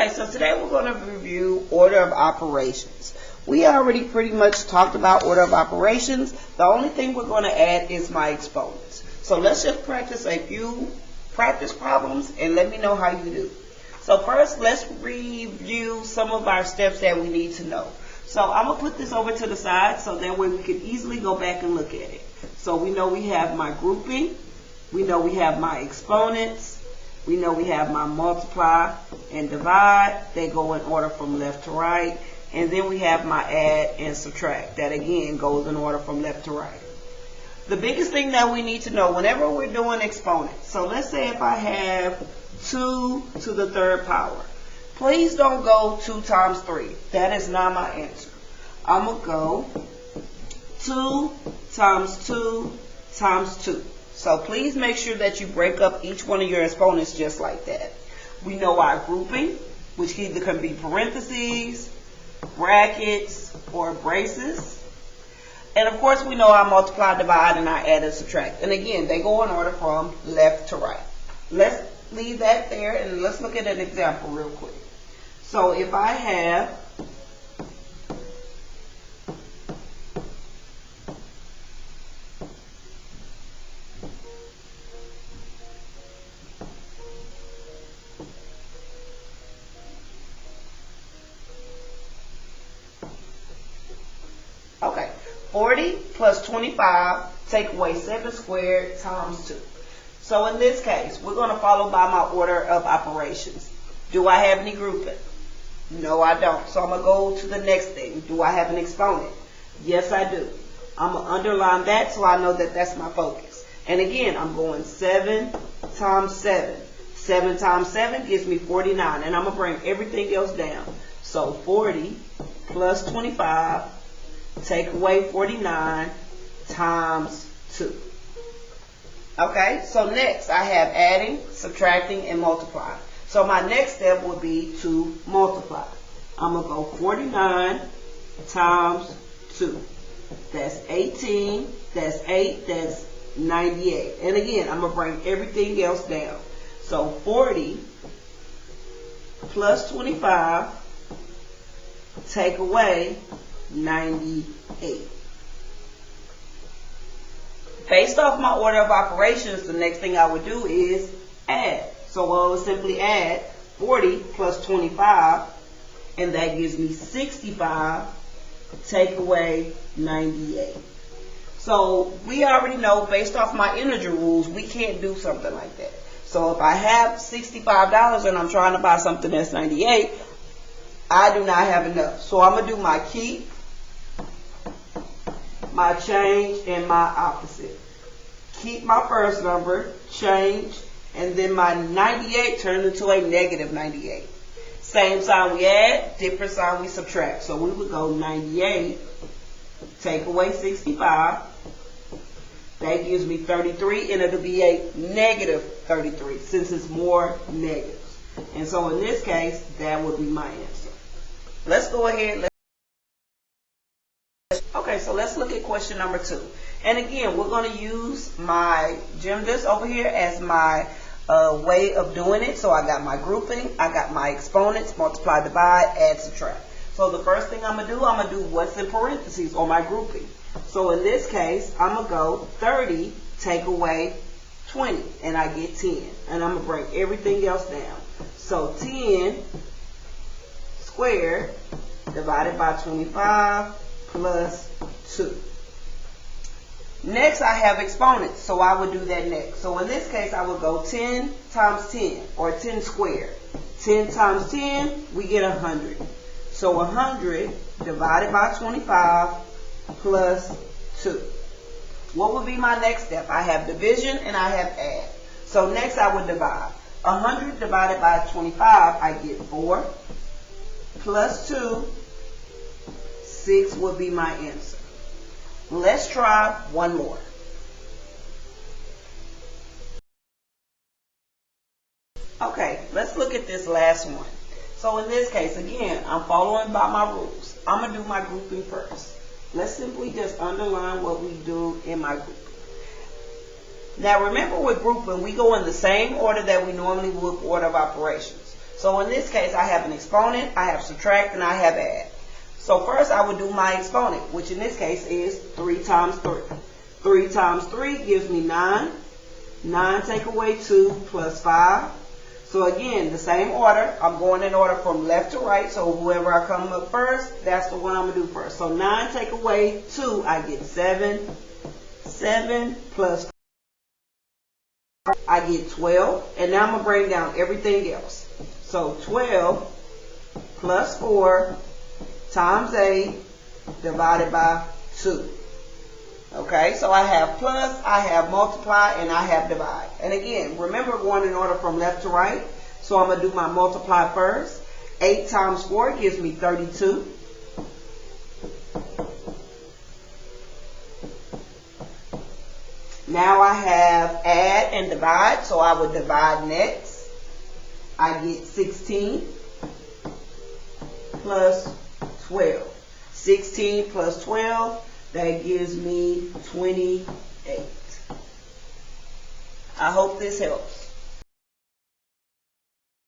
Okay, so today we're going to review order of operations. We already pretty much talked about order of operations. The only thing we're going to add is my exponents. So let's just practice a few practice problems and let me know how you do. So first, let's review some of our steps that we need to know. So I'm going to put this over to the side so that way we can easily go back and look at it. So we know we have my grouping. We know we have my exponents. We know we have my multiply and divide. They go in order from left to right. And then we have my add and subtract. That again goes in order from left to right. The biggest thing that we need to know whenever we're doing exponents. So let's say if I have 2 to the third power. Please don't go 2 times 3. That is not my answer. I'm going to go 2 times 2 times 2. So please make sure that you break up each one of your exponents just like that. We know our grouping, which either can be parentheses, brackets, or braces. And of course we know our multiply, divide, and our add and subtract. And again, they go in order from left to right. Let's leave that there and let's look at an example real quick. So if I have okay, 40 plus 25, take away 7 squared times 2. So in this case, we're going to follow by my order of operations. Do I have any grouping? No, I don't. So I'm going to go to the next thing. Do I have an exponent? Yes, I do. I'm going to underline that so I know that that's my focus. And again, I'm going 7 times 7. 7 times 7 gives me 49. And I'm going to bring everything else down. So 40 plus 25, take away 49 times 2. Okay, so next I have adding, subtracting, and multiplying. So my next step would be to multiply. I'm going to go 49 times 2. That's 18, that's 8, that's 98. And again, I'm going to bring everything else down. So 40 plus 25, take away 98. Based off my order of operations, the next thing I would do is add. So I will simply add 40 plus 25, and that gives me 65, take away 98. So we already know, based off my integer rules, we can't do something like that. So if I have $65 and I'm trying to buy something that's 98, I do not have enough. So I'm going to do my keep, my change, and my opposite. Keep my first number, change, and then my 98 turns into a negative 98. Same sign we add, different sign we subtract. So we would go 98, take away 65. That gives me 33, and it'll be a negative 33 since it's more negatives. And so in this case, that would be my answer. Let's go ahead. Okay, so let's look at question number 2. And again, we're going to use my PEMDAS over here as my way of doing it. So I got my grouping, I got my exponents, multiply, divide, add, subtract. So the first thing I'm going to do what's in parentheses or my grouping. So in this case, I'm going to go 30, take away 20, and I get 10. And I'm going to bring everything else down. So 10 squared divided by 25 plus 2. Next, I have exponents, so I would do that next. So in this case, I would go 10 times 10, or 10 squared. 10 times 10, we get 100. So 100 divided by 25 plus 2. What would be my next step? I have division and I have add. So next I would divide. 100 divided by 25, I get 4 plus 2. 6 would be my answer. Let's try one more. Okay, let's look at this last one. So in this case, again, I'm following by my rules. I'm going to do my grouping first. Let's simply just underline what we do in my grouping. Now remember with grouping, we go in the same order that we normally would for order of operations. So in this case, I have an exponent, I have subtract, and I have add. So first I would do my exponent, which in this case is 3 times 3. 3 times 3 gives me 9. 9 take away 2 plus 5. So again, the same order. I'm going in order from left to right. So whoever I come up first, that's the one I'm going to do first. So 9 take away 2, I get 7. 7 plus 5, I get 12. And now I'm going to bring down everything else. So 12 plus 4 times 8 divided by 2. Okay, so I have plus, I have multiply, and I have divide. And again, remember going in order from left to right. So I'm going to do my multiply first. 8 times 4 gives me 32. Now I have add and divide, so I would divide next. I get 16 plus 12. 16 plus 12. That gives me 28. I hope this helps.